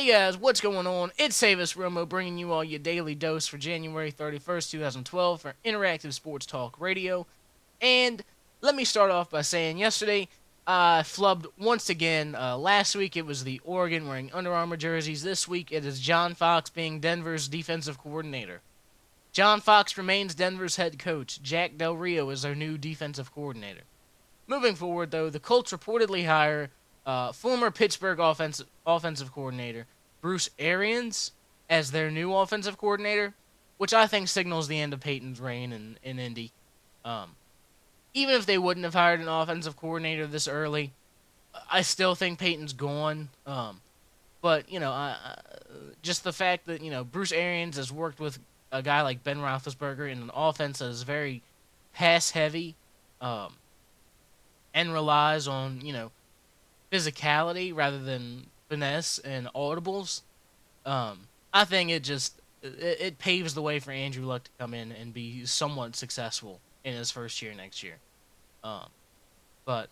Hey guys, what's going on? It's Savis Romo bringing you all your daily dose for January 31st, 2012 for Interactive Sports Talk Radio. And let me start off by saying yesterday I flubbed once again. Last week it was the Oregon wearing Under Armour jerseys. This week it is John Fox being Denver's defensive coordinator. John Fox remains Denver's head coach. Jack Del Rio is their new defensive coordinator. Moving forward, though, the Colts reportedly hire former Pittsburgh offensive coordinator Bruce Arians as their new offensive coordinator, which I think signals the end of Peyton's reign in Indy. Um, Even if they wouldn't have hired an offensive coordinator this early, I still think Peyton's gone. But just the fact that Bruce Arians has worked with a guy like Ben Roethlisberger in an offense that is very pass heavy, and relies on physicality rather than finesse and audibles. I think it paves the way for Andrew Luck to come in and be somewhat successful in his first year next year. But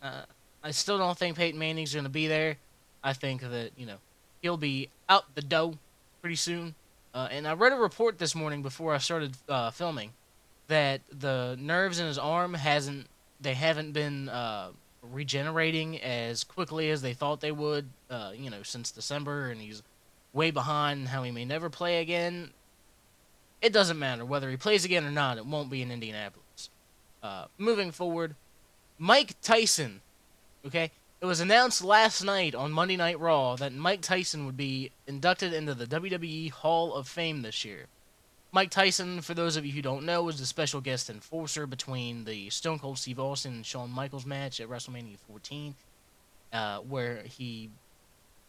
I still don't think Peyton Manning's going to be there. I think that he'll be out the door pretty soon. And I read a report this morning before I started filming that the nerves in his arm haven't been regenerating as quickly as they thought they would, since December, and he's way behind, and how he may never play again. It doesn't matter whether he plays again or not. It won't be in Indianapolis. Moving forward, Mike Tyson. Okay, it was announced last night on Monday Night Raw that Mike Tyson would be inducted into the WWE Hall of Fame this year. Mike Tyson, for those of you who don't know, was the special guest enforcer between the Stone Cold Steve Austin and Shawn Michaels match at WrestleMania 14, where he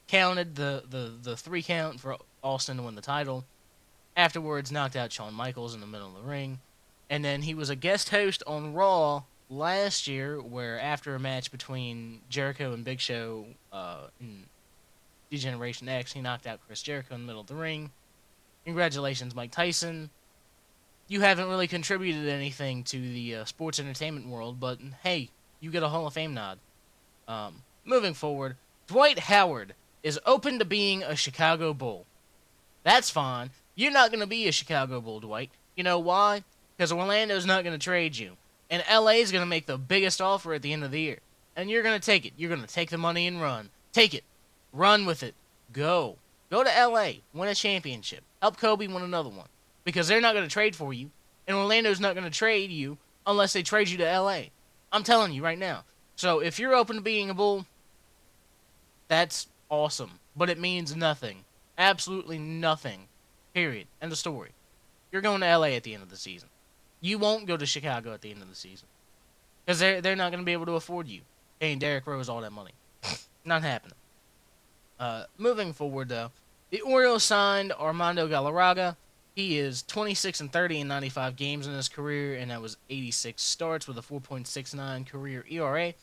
counted the 3 count for Austin to win the title. Afterwards, knocked out Shawn Michaels in the middle of the ring. And then he was a guest host on Raw last year, where after a match between Jericho and Big Show in D-Generation X, he knocked out Chris Jericho in the middle of the ring. Congratulations, Mike Tyson. You haven't really contributed anything to the sports entertainment world, but hey, you get a Hall of Fame nod. Moving forward, Dwight Howard is open to being a Chicago Bull. That's fine. You're not going to be a Chicago Bull, Dwight. You know why? Because Orlando's not going to trade you. And LA is going to make the biggest offer at the end of the year. And you're going to take it. You're going to take the money and run. Take it. Run with it. Go. Go to LA. Win a championship. Help Kobe win another one. Because they're not going to trade for you. And Orlando's not going to trade you unless they trade you to LA. I'm telling you right now. So if you're open to being a Bull, that's awesome. But it means nothing. Absolutely nothing. Period. End of story. You're going to LA at the end of the season. You won't go to Chicago at the end of the season. Because they're not going to be able to afford you. Paying Derrick Rose all that money. Not happening. Moving forward, though, the Orioles signed Armando Galarraga. He is 26-30 in 95 games in his career, and that was 86 starts with a 4.69 career ERA.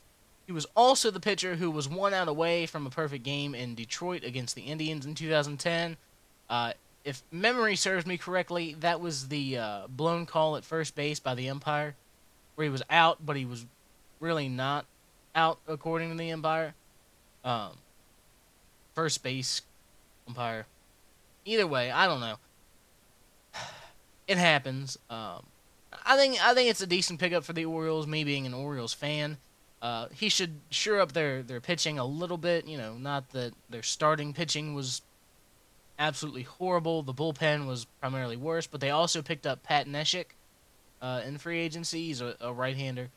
He was also the pitcher who was 1 out away from a perfect game in Detroit against the Indians in 2010. If memory serves me correctly, that was the blown call at first base by the umpire, where he was out, but he was really not out according to the umpire. First base umpire. Either way, I don't know. It happens. I think it's a decent pickup for the Orioles. Me being an Orioles fan, he should shore up their pitching a little bit. Not that their starting pitching was absolutely horrible. The bullpen was primarily worse, but they also picked up Pat Neshek in free agency. He's a right-hander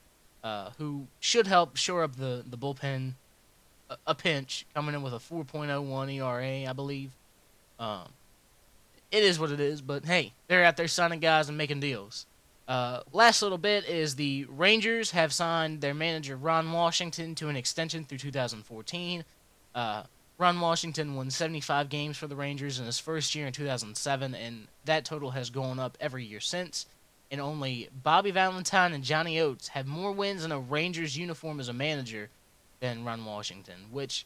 who should help shore up the bullpen a pinch, coming in with a 4.01 ERA, I believe. It is what it is, but hey, they're out there signing guys and making deals. Last little bit is the Rangers have signed their manager Ron Washington to an extension through 2014. Ron Washington won 75 games for the Rangers in his first year in 2007, and that total has gone up every year since. And only Bobby Valentine and Johnny Oates have more wins in a Rangers uniform as a manager than Ron Washington, which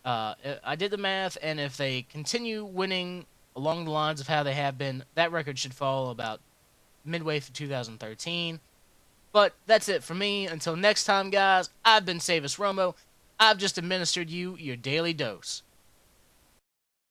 I did the math, and if they continue winning along the lines of how they have been, that record should fall about midway through 2013. But that's it for me. Until next time, guys, I've been Savis Romo. I've just administered you your daily dose.